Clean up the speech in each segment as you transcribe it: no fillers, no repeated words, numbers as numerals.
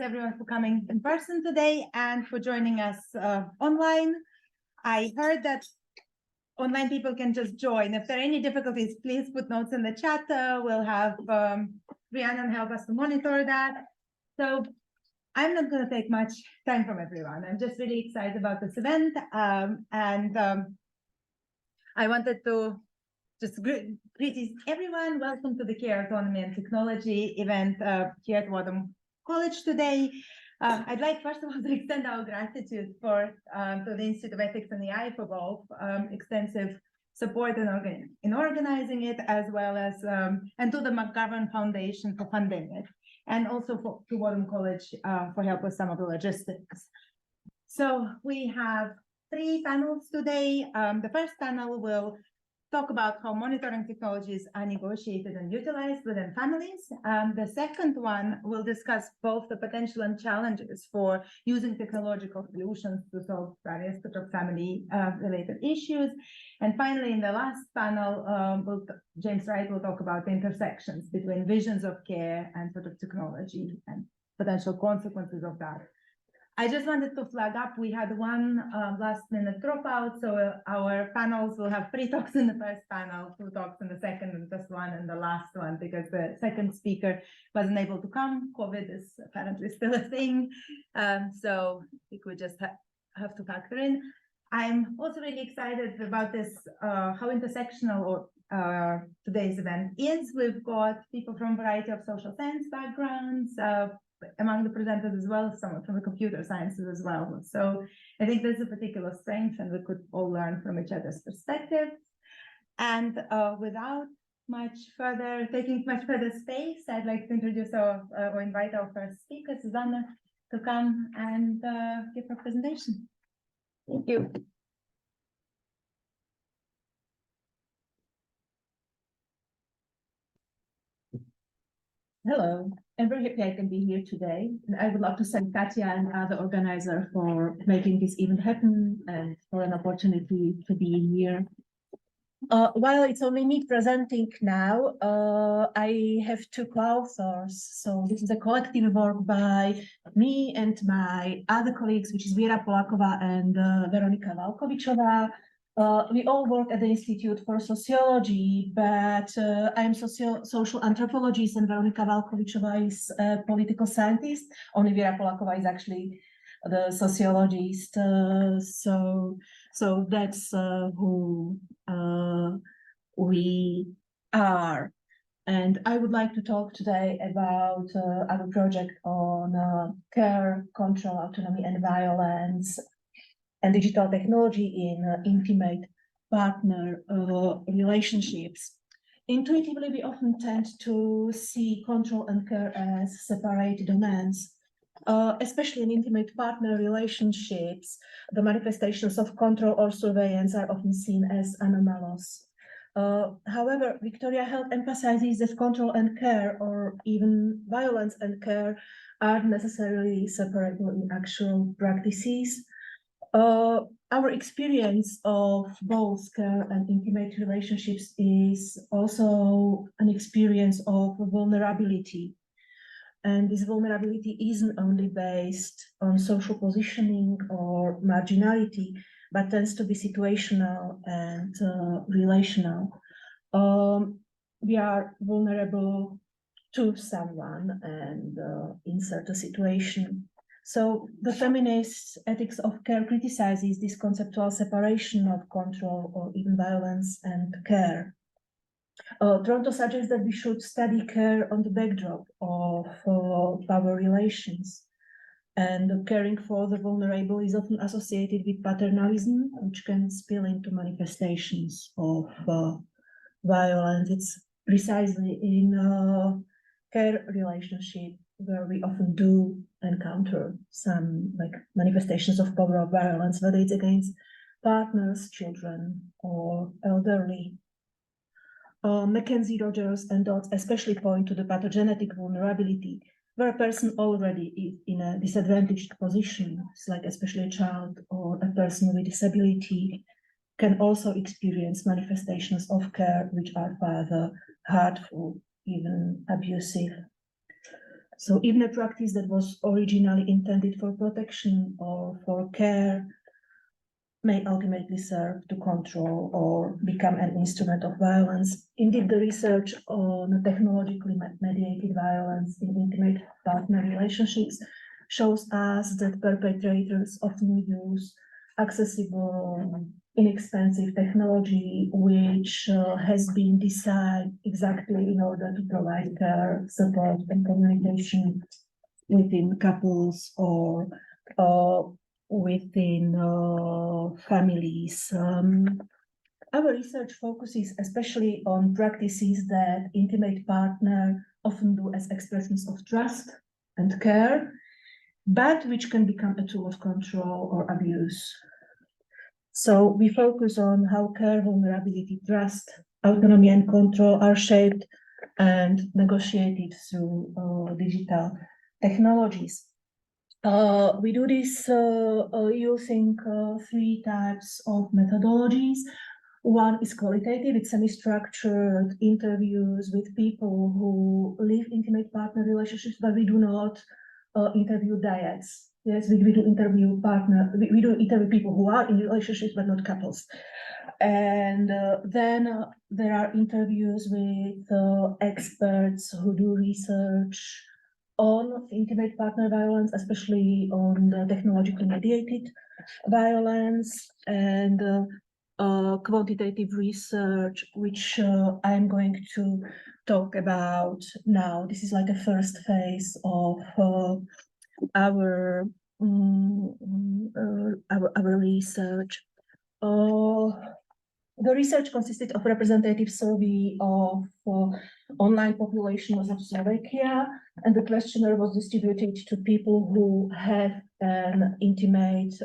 everyone for coming in person today and for joining us online. I heard that online people can just join. If there are any difficulties, please put notes in the chat. We'll have Rhiannon help us to monitor that. So I'm not going to take much time from everyone. I'm just really excited about this event. I wanted to just greet everyone. Welcome to the Care, Autonomy and Technology event here at Wadham College today. I'd like, first of all, to extend our gratitude to the Institute of Ethics and AI for both extensive support in organizing it, as well as, and to the McGovern Foundation for funding it, and also to Wadham College for help with some of the logistics. So we have 3 panels today. The first panel will talk about how monitoring technologies are negotiated and utilized within families. The second one will discuss both the potential and challenges for using technological solutions to solve various sort of family-related issues. And finally, in the last panel, James Wright will talk about the intersections between visions of care and sort of technology and potential consequences of that. I just wanted to flag up, we had one last-minute dropout, so our panels will have 3 talks in the first panel, 2 talks in the second, and just 1 in the last one, because the second speaker wasn't able to come. COVID is apparently still a thing, so we could just have to factor in. I'm also really excited about this, how intersectional today's event is. We've got people from a variety of social science backgrounds, among the presenters as well, someone from the computer sciences as well. So I think there's a particular strength and we could all learn from each other's perspectives. And without taking much further space, I'd like to introduce or invite our first speaker, Zuzana, to come and give her presentation. Thank you. Hello, I'm very happy I can be here today. And I would love to thank Katya and other organizers for making this event happen and for an opportunity to be here. While it's only me presenting now, I have 2 co-authors. So this is a collective work by me and my other colleagues, which is Vera Polakova and Veronika Valkovičová. We all work at the Institute for Sociology, but I'm social anthropologist and Veronika Valkovičová is a political scientist. Only Vera Polakova is actually the sociologist. So that's who we are. And I would like to talk today about our project on care, control, autonomy, and violence and digital technology in intimate partner relationships. Intuitively, we often tend to see control and care as separate domains, especially in intimate partner relationships. The manifestations of control or surveillance are often seen as anomalous. However, Victoria Health emphasizes that control and care, or even violence and care, aren't necessarily separable in actual practices. Our experience of both care and intimate relationships is also an experience of vulnerability. And this vulnerability isn't only based on social positioning or marginality, but tends to be situational and relational. We are vulnerable to someone and insert a situation. So the feminist ethics of care criticizes this conceptual separation of control or even violence and care. Toronto suggests that we should study care on the backdrop of power relations. And caring for the vulnerable is often associated with paternalism, which can spill into manifestations of violence. It's precisely in care relationship where we often do encounter some manifestations of power or violence, whether it's against partners, children, or elderly. Mackenzie, Rogers, and Dodds especially point to the pathogenetic vulnerability where a person already is in a disadvantaged position, like especially a child or a person with disability, can also experience manifestations of care which are further hurtful, even abusive. So even a practice that was originally intended for protection or for care may ultimately serve to control or become an instrument of violence. Indeed, the research on technologically mediated violence in intimate partner relationships shows us that perpetrators often use accessible, inexpensive technology, which has been designed exactly in order to provide care, support, and communication within couples or within families. Our research focuses especially on practices that intimate partner often do as expressions of trust and care, but which can become a tool of control or abuse. So we focus on how care, vulnerability, trust, autonomy, and control are shaped and negotiated through digital technologies. We do this using three types of methodologies. One is qualitative, it's semi-structured interviews with people who live intimate partner relationships, but we do not interview dyads. Yes, we do interview we do interview people who are in relationships, but not couples. And then there are interviews with experts who do research on intimate partner violence, especially on the technologically mediated violence, and quantitative research, which I'm going to talk about now. This is like a first phase of our research. The research consisted of representative survey of online population of Slovakia, and the questionnaire was distributed to people who have an intimate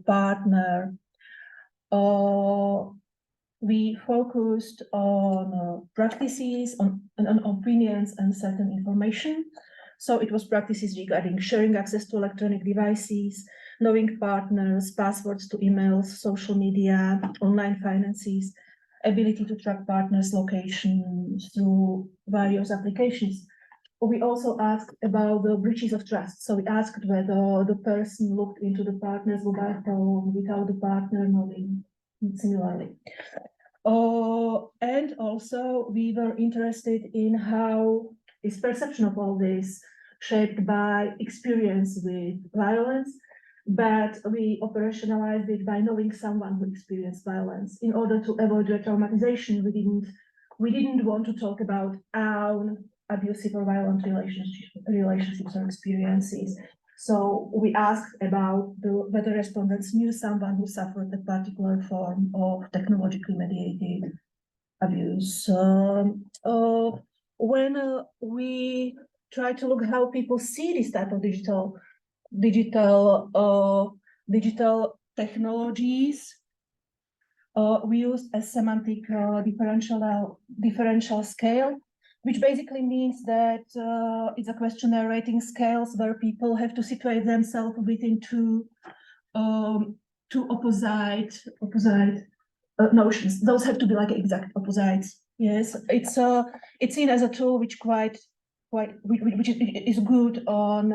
partner. We focused on practices, on opinions, and certain information. So it was practices regarding sharing access to electronic devices, knowing partners, passwords to emails, social media, online finances, ability to track partners' location through various applications. We also asked about the breaches of trust. So we asked whether the person looked into the partner's mobile phone without the partner knowing similarly. And also we were interested in how is perception of all this shaped by experience with violence, but we operationalized it by knowing someone who experienced violence. In order to avoid re-traumatization, we didn't want to talk about our abusive or violent relationships or experiences. So we asked about whether respondents knew someone who suffered a particular form of technologically mediated abuse. When we try to look how people see this type of digital technologies, we used a semantic differential scale, which basically means that it's a questionnaire rating scales where people have to situate themselves within two opposite notions. Those have to be like exact opposites. Yes, it's seen as a tool which which is good on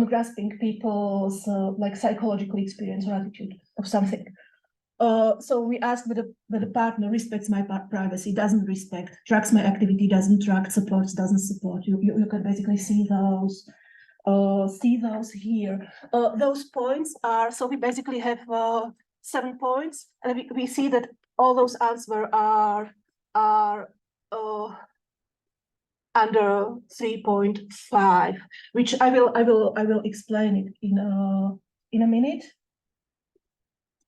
grasping people's like psychological experience or attitude of something. So we asked whether the partner respects my privacy, doesn't respect, tracks my activity, doesn't track, supports, doesn't support. You can basically see those here. Those points are, so we basically have 7 points, and we see that all those answers are under 3.5, which I will explain it in a minute.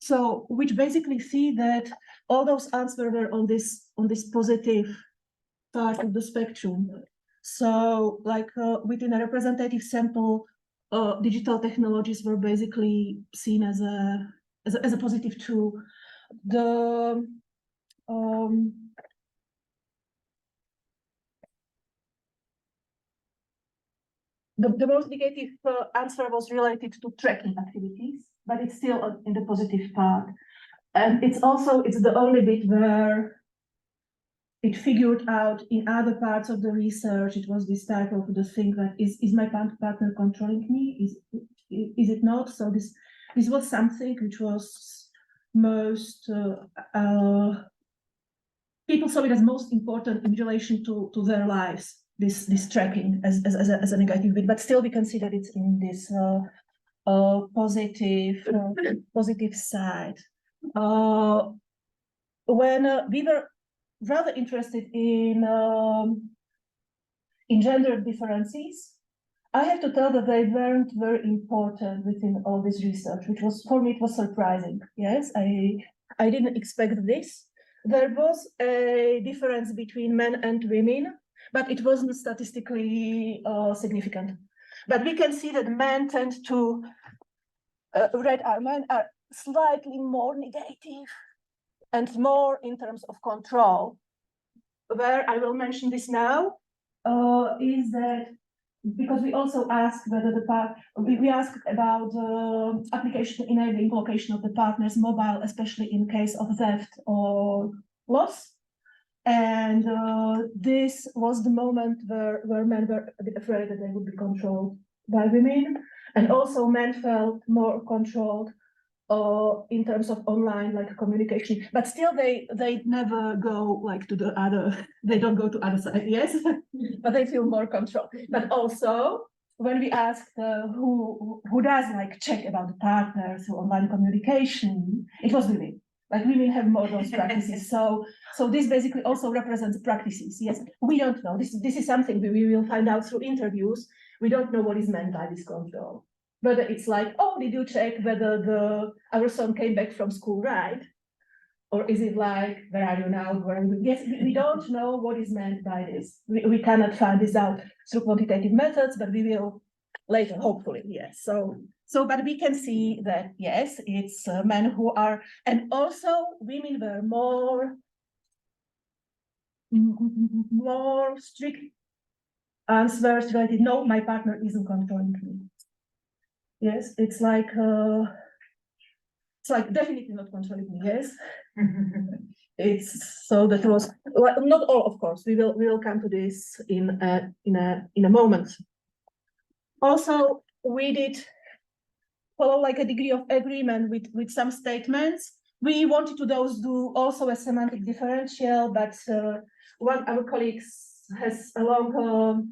So, which basically see that all those answers were on this positive part of the spectrum. So, like within a representative sample, digital technologies were basically seen as a positive tool. The most negative answer was related to tracking activities, but it's still in the positive part. And it's the only bit where it figured out in other parts of the research. It was this type of the thing that is my partner controlling me? Is it not? So this was something which was most people saw it as most important in relation to their lives. This tracking as a negative bit, but still we consider it in this positive side. When we were rather interested in gender differences, I have to tell that they weren't very important within all this research, which was, for me, it was surprising. Yes, I didn't expect this. There was a difference between men and women, but it wasn't statistically significant. But we can see that men tend to, men are slightly more negative and more in terms of control. Where I will mention this now is that because we also asked whether we asked about application enabling location of the partner's mobile, especially in case of theft or loss. And this was the moment where men were a bit afraid that they would be controlled by women. And also men felt more controlled in terms of online like communication, but still they never go like to the other, they don't go to other side, yes, but they feel more control. But also when we asked who does like check about the partner through online communication, it was women. Like women have more those practices. So this basically also represents practices. Yes, we don't know. This is something we will find out through interviews. We don't know what is meant by this control. Whether it's like, oh, did you check whether our son came back from school, right? Or is it like, where are you now? Where are you? Yes, we don't know what is meant by this. We cannot find this out through quantitative methods, but we will later, hopefully, yes. So, but we can see that, yes, it's men who are, and also women were more strict answers related, no, my partner isn't controlling me. Yes, it's like definitely not controlling me. Yes, it's so that was well, not all, of course. We will come to this in a moment. Also, we did follow like a degree of agreement with some statements. We wanted to do also a semantic differential, but one of our colleagues has a long.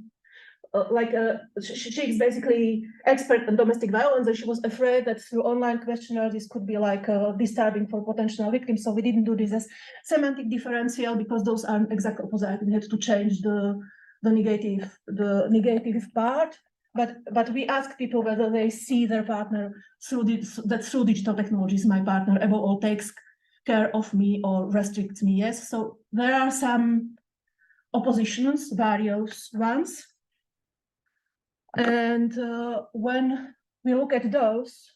She's basically expert in domestic violence, and she was afraid that through online questionnaire this could be like disturbing for potential victims. So we didn't do this as semantic differential because those are exact opposite. We had to change the negative part. But we asked people whether they see their partner through digital technologies. My partner above all takes care of me or restricts me. Yes. So there are some oppositions, various ones. And when we look at those,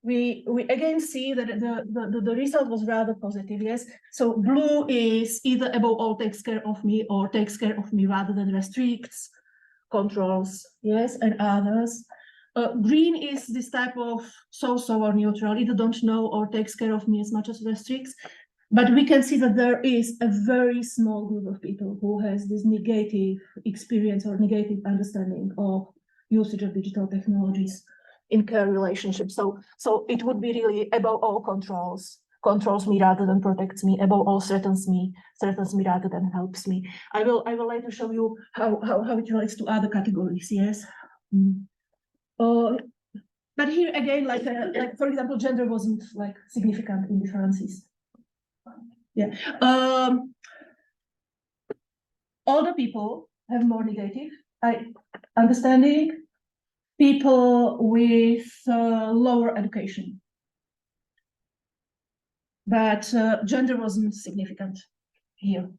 we again see that the result was rather positive. Yes, so blue is either above all takes care of me or takes care of me rather than restricts, controls, yes, and others. Green is this type of so-so or neutral, either don't know or takes care of me as much as restricts. But we can see that there is a very small group of people who has this negative experience or negative understanding of usage of digital technologies in care relationships. So it would be really above all controls me rather than protects me, above all threatens me rather than helps me. I will later show you how it relates to other categories. Yes. But here again, like for example, gender wasn't like significant in differences. Yeah. Older people have more negative understanding. People with lower education, but gender wasn't significant here,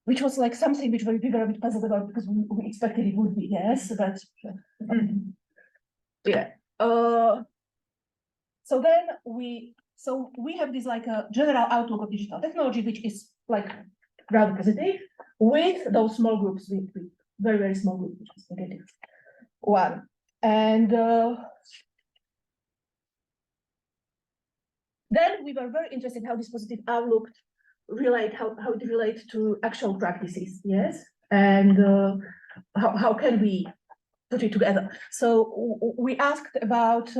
which was like something which we were a bit puzzled about because we expected it would be, yes, but yeah. So then we have this like a general outlook of digital technology, which is like rather positive, with those small groups, with very, very small groups, which is negative one. And then we were very interested in how this positive outlook how it relate to actual practices, yes, and how can we put it together. So we asked about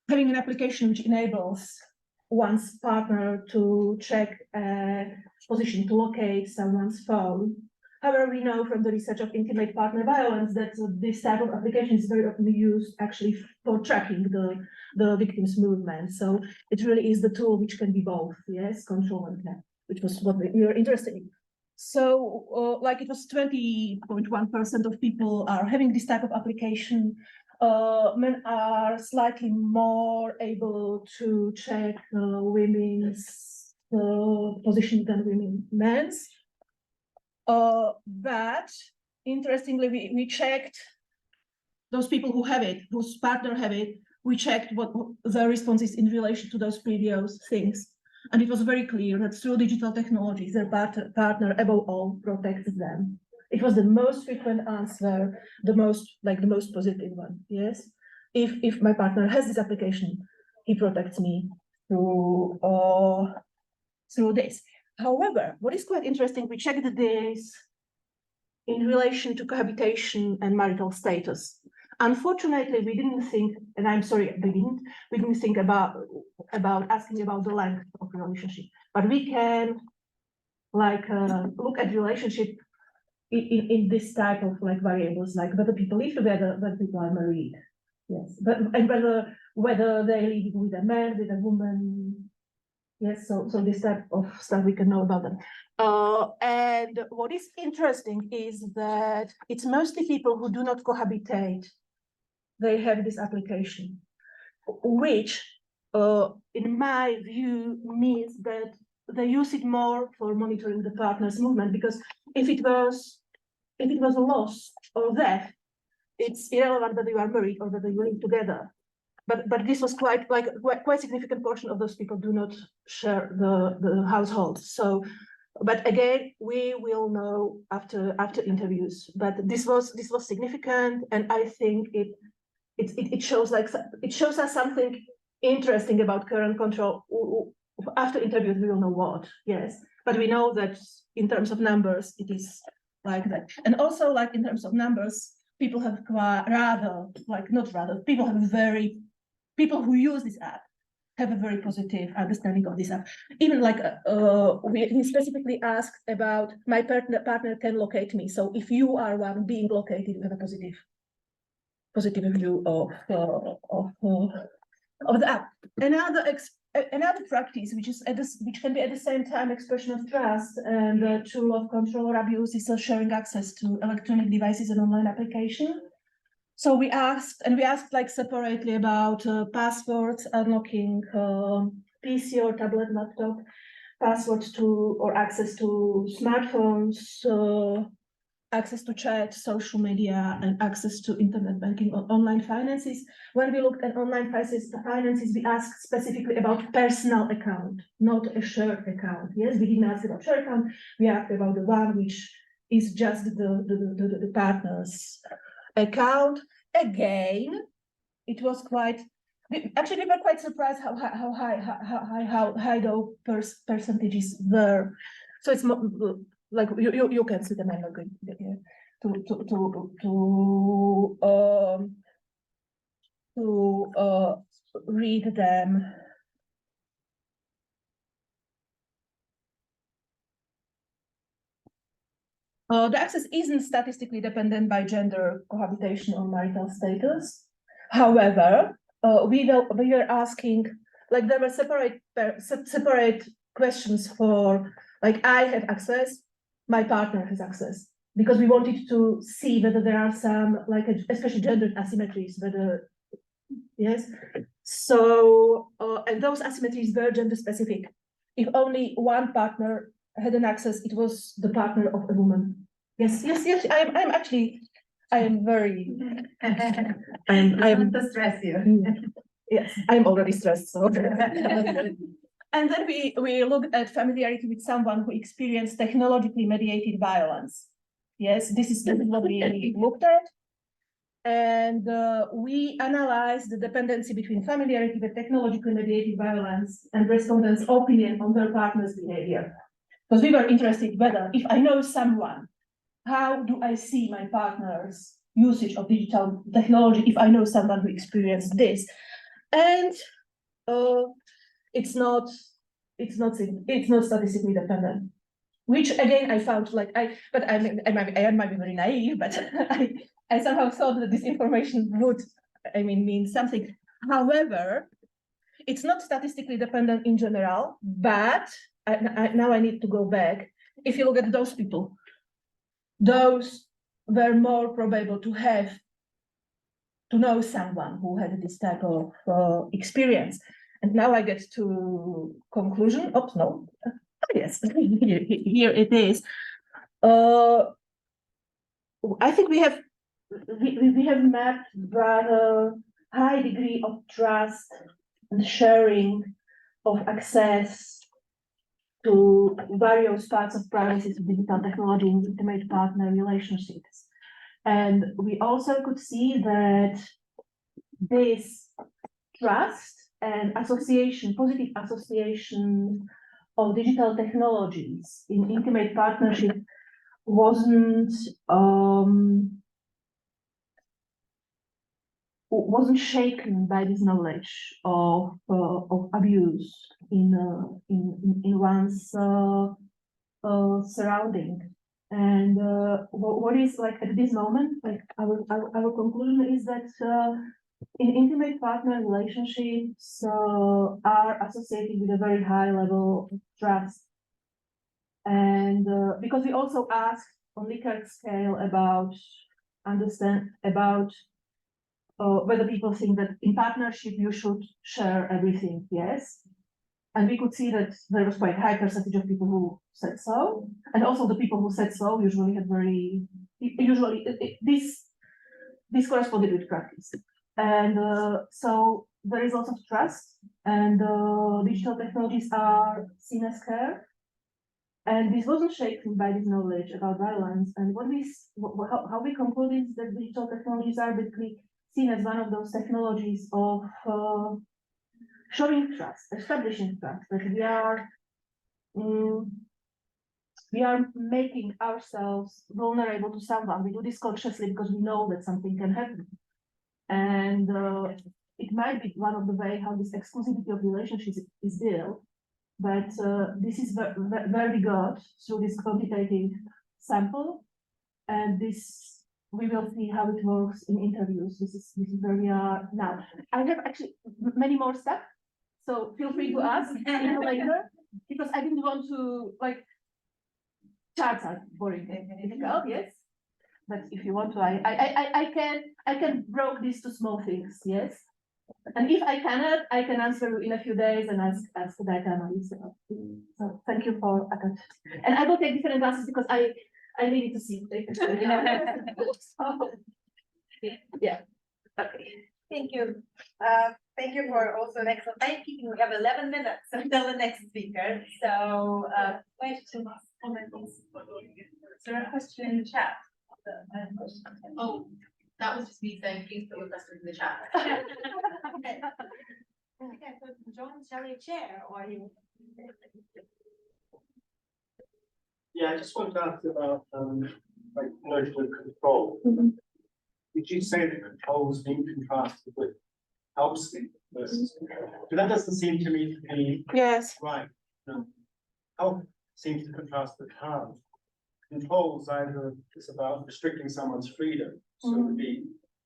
having an application which enables one's partner to check a position, to locate someone's phone. However, we know from the research of intimate partner violence that this type of application is very often used actually for tracking the victim's movement. So it really is the tool which can be both, yes, control and care, which was what we were interested in. So like it was 20.1% of people are having this type of application. Men are slightly more able to check women's position than men's. But interestingly, we checked those people who have it, whose partner have it. We checked what their response is in relation to those previous things. And it was very clear that through digital technologies, their partner above all protects them. It was the most frequent answer, the most positive one. Yes, if my partner has this application, he protects me through this. However, what is quite interesting, we checked this in relation to cohabitation and marital status. Unfortunately, we didn't think, and I'm sorry, we didn't think about asking about the length of the relationship, but we can look at relationship in this type of variables, like whether people live together, whether people are married, yes, and whether they live with a man, with a woman, yes. So this type of stuff we can know about them. And what is interesting is that it's mostly people who do not cohabitate. They have this application, which, in my view, means that they use it more for monitoring the partner's movement, because if it was a loss or death, it's irrelevant whether you are married or whether you live together. But this was quite significant portion of those people do not share the household. So, but again, we will know after interviews. But this was significant, and I think it shows us something interesting about current control. After interviews, we will know what, yes. But we know that in terms of numbers, it is like that. And also, in terms of numbers, people have people who use this app have a very positive understanding of this app. Even we specifically asked about my partner can locate me. So if you are one being located, you have a positive view of the app. Another practice, which can be at the same time expression of trust and a tool of control or abuse, is sharing access to electronic devices and online application. So we asked separately about passwords, unlocking PC or tablet, laptop, passwords to or access to smartphones, access to chat, social media, and access to internet banking or online finances. When we looked at online finances, we asked specifically about personal account, not a shared account. Yes, we didn't ask about shared account. We asked about the one which is just the partner's account. Again, it was actually we were quite surprised how high those percentages were. So it's more you can see them. I'm not going to read them. The access isn't statistically dependent by gender, cohabitation, or marital status. However, we were asking, there were separate questions for, I have access, my partner has access, because we wanted to see whether there are some, especially gender asymmetries, whether, yes. So, and those asymmetries were gender specific. If only one partner had an access, it was the partner of a woman. Yes. I am very. I am to stress you. Yes, I'm already stressed. So. And then we looked at familiarity with someone who experienced technologically mediated violence. Yes, this is what we looked at. And we analyzed the dependency between familiarity with technologically mediated violence and respondents' opinion on their partner's behavior. Because we were interested whether, if I know someone, how do I see my partner's usage of digital technology if I know someone who experienced this? And it's not statistically dependent. Which again I found like I might be very naive, but I somehow thought that this information would mean something. However, it's not statistically dependent in general, but now I need to go back. If you look at those people, those were more probable to know someone who had this type of experience. And now I get to conclusion. Oops, no. Yes, here it is. I think we have mapped rather high degree of trust and sharing of access to various parts of privacy of digital technology in intimate partner relationships. And we also could see that this trust and positive association of digital technologies in intimate partnership wasn't shaken by this knowledge of abuse in one's surrounding. And what is like at this moment, like our conclusion is that in intimate partner relationships are associated with a very high level of trust. And because we also asked on Likert scale about whether people think that in partnership you should share everything, yes. And we could see that there was quite a high percentage of people who said so. And also the people who said so usually had this corresponded with practice. And so there is lots of trust, and digital technologies are seen as care. And this wasn't shaken by this knowledge about violence. And how we conclude is that digital technologies are basically seen as one of those technologies of showing trust, establishing trust, that we are making ourselves vulnerable to someone. We do this consciously because we know that something can happen. And it might be one of the ways how this exclusivity of relationships is built. But this is where we got through this quantitative sample, and this we will see how it works in interviews. This is where we are now. I have actually many more stuff, so feel free to ask later, because I didn't want to like charts are boring and difficult, yes. But if you want to, I can break this to small things, yes. And if I cannot, I can answer you in a few days and ask the data analyst. So thank you for attention. And I will take different classes because I needed to see. So, yeah. Okay. Thank you. Thank you for also an excellent timekeeping. We have 11 minutes until the next speaker. So questions, comments? Is there a question in the chat? Oh, that was just me saying, please put your questions in the chat. Okay. So John, shall I chair or you? Yeah, I just want to ask about like notion of control. Did you say that control is being contrasted with helping versus control? But that doesn't seem to me to be right. No. Help seems to contrast with harm. Control is either it's about restricting someone's freedom, so it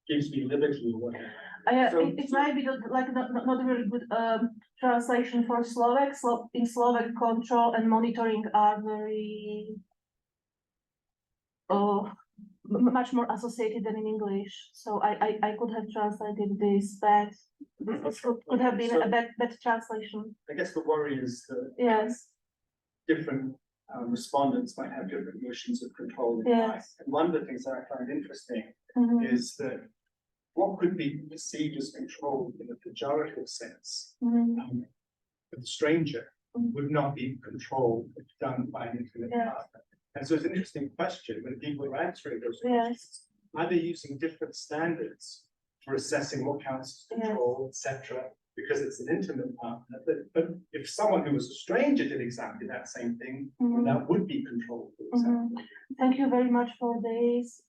gives me liberty or whatever. It might be not a very good translation for Slovak. In Slovak, control and monitoring are very much more associated than in English. So I could have translated this, but this could have been a better translation. I guess the worry is that different respondents might have different notions of control in life. And one of the things that I find interesting is that what could be perceived as control in a pejorative sense, for the stranger, would not be controlled if done by an intimate partner. And so it's an interesting question when people are answering those questions. are they using different standards for assessing what counts as control, etc.? Because it's an intimate partner. But if someone who was a stranger did exactly that same thing, that would be control, for example. Thank you very much for this.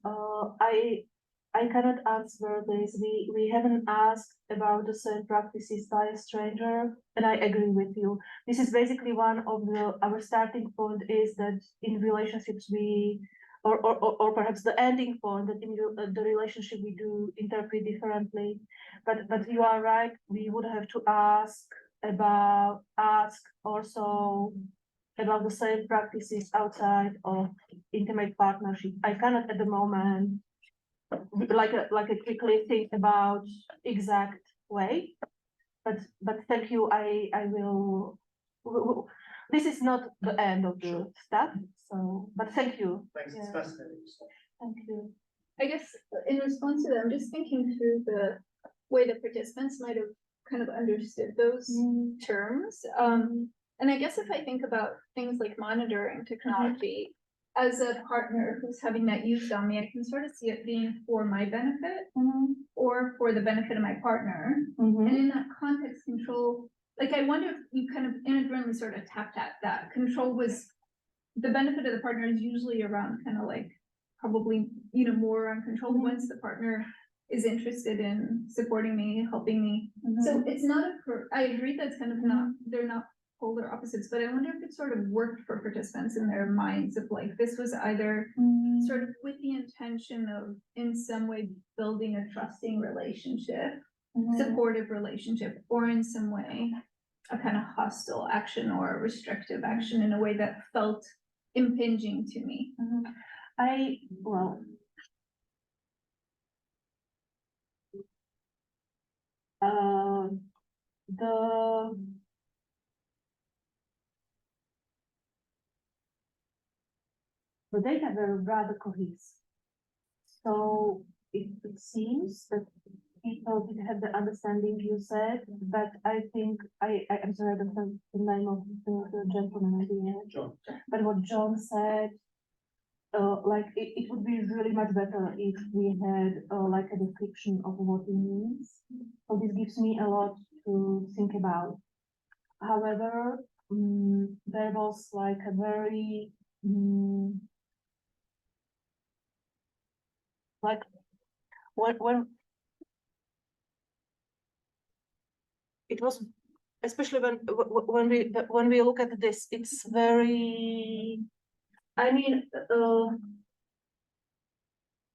I cannot answer this. We haven't asked about the same practices by a stranger, and I agree with you. This is basically one of our starting point is that in relationships or perhaps the ending point that in the relationship we do interpret differently. But you are right. We would have to ask also about the same practices outside of intimate partnership. I cannot at the moment like a quickly think about exact way, but thank you. I will. This is not the end of the stuff. So, but thank you. Thanks, it's Yeah. fascinating. Thank you. I guess in response to that, I'm just thinking through the way the participants might have kind of understood those terms. And I guess if I think about things like monitoring technology, as a partner who's having that used on me, I can sort of see it being for my benefit or for the benefit of my partner. And in that context, control, like I wonder if you kind of inadvertently sort of tapped at that. Control was the benefit of the partner is usually around kind of like probably, you know, more on control once the partner is interested in supporting me, helping me. So it's not I agree that's kind of not, they're not polar opposites, but I wonder if it sort of worked for participants in their minds of like, this was either sort of with the intention of in some way building a trusting relationship, supportive relationship, or in some way a kind of hostile action or a restrictive action in a way that felt impinging to me. The data were rather cohesive. So it seems that people did have the understanding you said, but I think I'm sorry, I don't have the name of the gentleman idea. John. But what John said, like it would be really much better if we had like a description of what it means. So this gives me a lot to think about. However, there was like a very like when it was, especially when we look at this, it's very, I mean,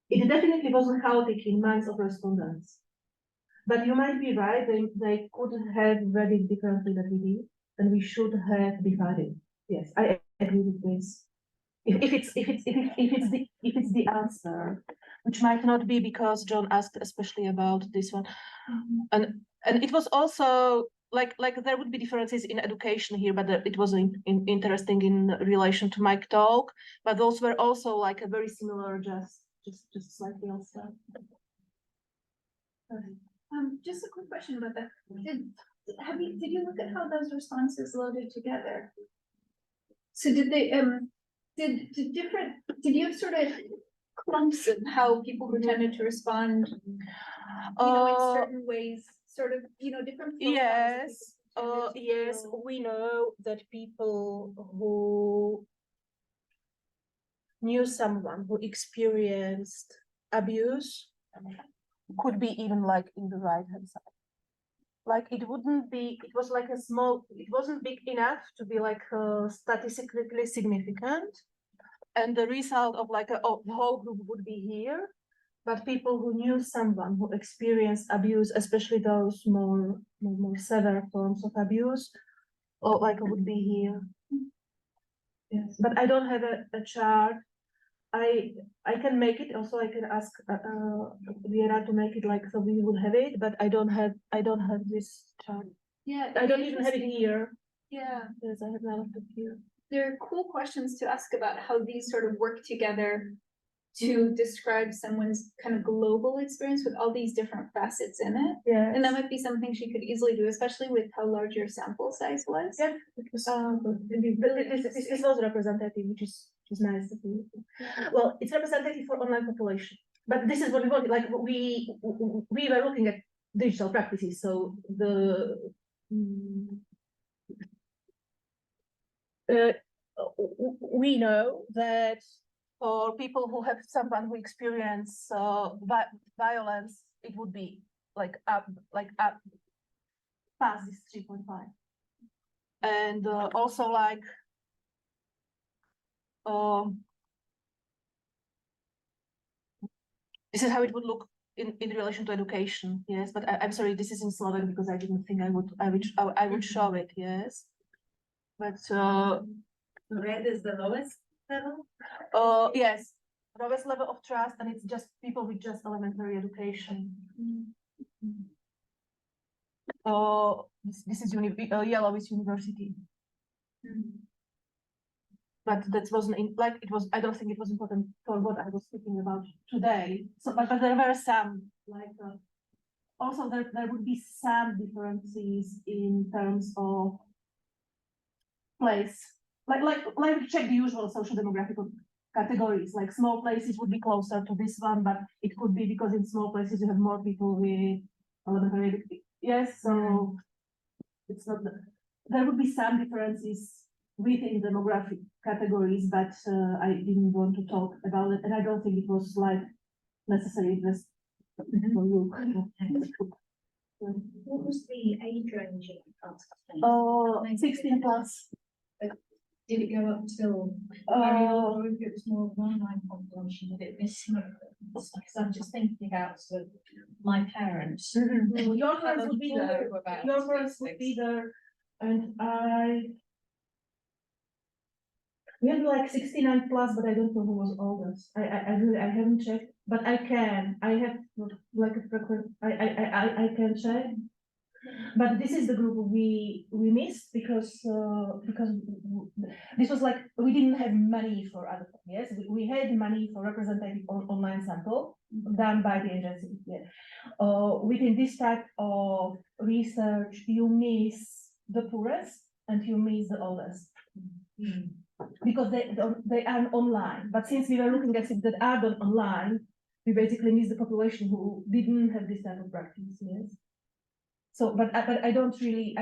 it definitely wasn't chaotic in minds of respondents. But you might be right, they could have read it differently than we did, and we should have divided. Yes, I agree with this. If it's the answer, which might not be because John asked especially about this one, and it was also like there would be differences in education here, but it was interesting in relation to Mike talk, but those were also like a very similar, just slightly also. Just a quick question about that. Did you look at how those responses loaded together? So did they did you have sort of clumps of how people who tended to respond, in certain ways, sort of, different profiles of people who tended to Yes, feel- we know that people who knew someone who experienced abuse could be even like in the right hand side. Like it wouldn't be, it was like it wasn't big enough to be like statistically significant. And the result of like the whole group would be here. But people who knew someone who experienced abuse, especially those more severe forms of abuse, or like would be here. Yes, but I don't have a chart. I can make it. Also, I can ask Viera to make it like so we will have it. But I don't have this chart. Yeah, I don't even have it here. Yeah, Yes, I have my laptop here. there are cool questions to ask about how these sort of work together to describe someone's kind of global experience with all these different facets in it. Yeah, And that might be something she could easily do, especially with how large your sample size was. yeah. It was, this was representative, which is nice. Well, it's representative for online population. but this is what we wanted. Like we were looking at digital practices, so we know that for people who have someone who experience violence, it would be up past this 3.5, and also this is how it would look in relation to education. Yes, but I'm sorry, this is in Slovak because I didn't think I would show it. Yes, but Red is the lowest level. yes, lowest level of trust, and it's just people with just elementary education. This is yellow is university. But that wasn't it was. I don't think it was important for what I was speaking about today. So, but there were some also there would be some differences in terms of place. Like check the usual social demographic categories. Like small places would be closer to this one, but it could be because in small places you have more people with elementary education. Yes, so it's not. There would be some differences within demographic categories, but I didn't want to talk about it, and I don't think it was necessary just for you. What was the age range Oh, 16 plus. Did it go up till very old, or if it was more of an online population, did it miss? Because I'm just thinking about sort of my parents. Your parents would be there. Your parents would be there, and we had like 69 plus, but I don't know who was oldest. I haven't checked, but I can. I have like a frequent. I can check. But this is the group we missed because this was like we didn't have money for other. Yes, we had money for representative online sample done by the agency. Yeah. Within this type of research, you miss the poorest and you miss the oldest. Because they are online, but since we were looking at things that are done online, we basically miss the population who didn't have this type of practice. Yes. So, but I cannot really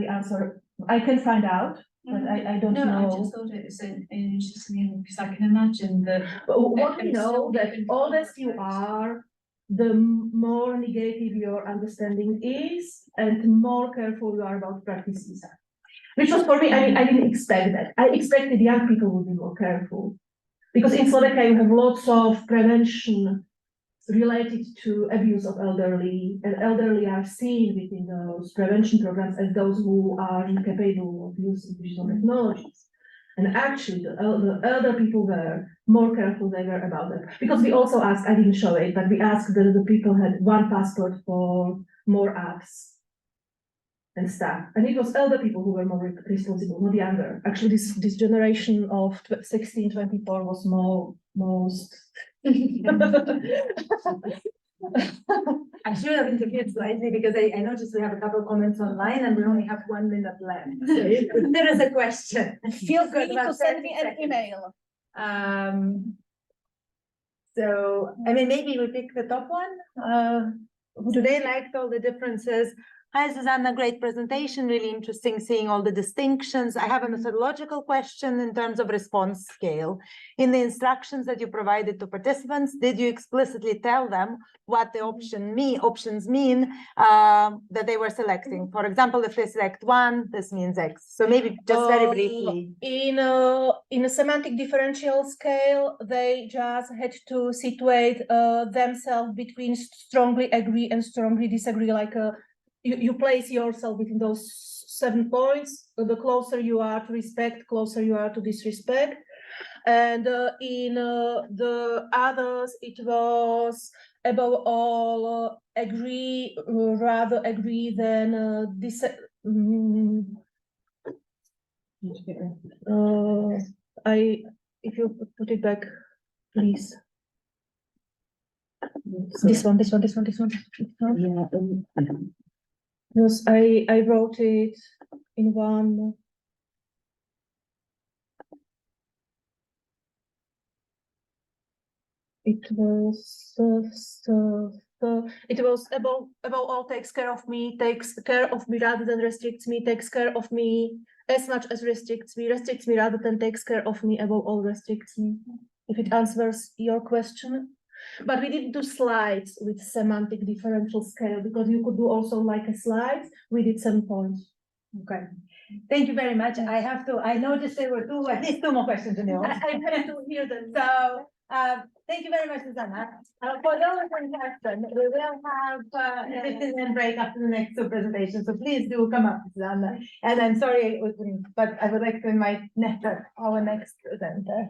answer. I can find out, but I don't know. I just thought it was interesting because I can imagine that. What we know that oldest you are, the more negative your understanding is, and more careful you are about practices. Which was for me, I mean, I didn't expect that. I expected young people would be more careful. Because in Slovakia, you have lots of prevention related to abuse of elderly, and elderly are seen within those prevention programs as those who are incapable of using digital technologies. And actually, the elder people were more careful they were about that. Because we also asked, I didn't show it, but we asked whether the people had one passport for more apps and stuff. And it was elder people who were more responsible, not younger. Actually, this generation of 16-24 was most. I should have interviewed slightly because I noticed we have a couple of comments online and we only have 1 minute left. So if there is a question. Feel free to send me an email. So, I mean, maybe we pick the top one. Today liked all the differences. Hi, Zuzana, great presentation, really interesting seeing all the distinctions. I have a methodological question in terms of response scale. In the instructions that you provided to participants, did you explicitly tell them what the options mean that they were selecting? For example, if they select 1, this means X. So maybe just very briefly. In a semantic differential scale, they just had to situate themselves between strongly agree and strongly disagree, like you place yourself between those 7 points. The closer you are to respect, closer you are to disrespect. And in the others, it was above all agree, rather agree than if you put it back, please. This one. Yeah. Because I wrote it in one. It was above all takes care of me rather than restricts me, takes care of me as much as restricts me rather than takes care of me, above all restricts me. If it answers your question. But we didn't do slides with semantic differential scale because you could do also like a slide. We did 7 points. Okay, thank you very much. I noticed there were at least two more questions in yours. I'm happy to hear them. So, thank you very much, Zuzana. For those in person, we will have a 15-minute break after the next two presentations, so please do come up, Zuzana. And I'm sorry, but I would like to invite Netta, our next presenter.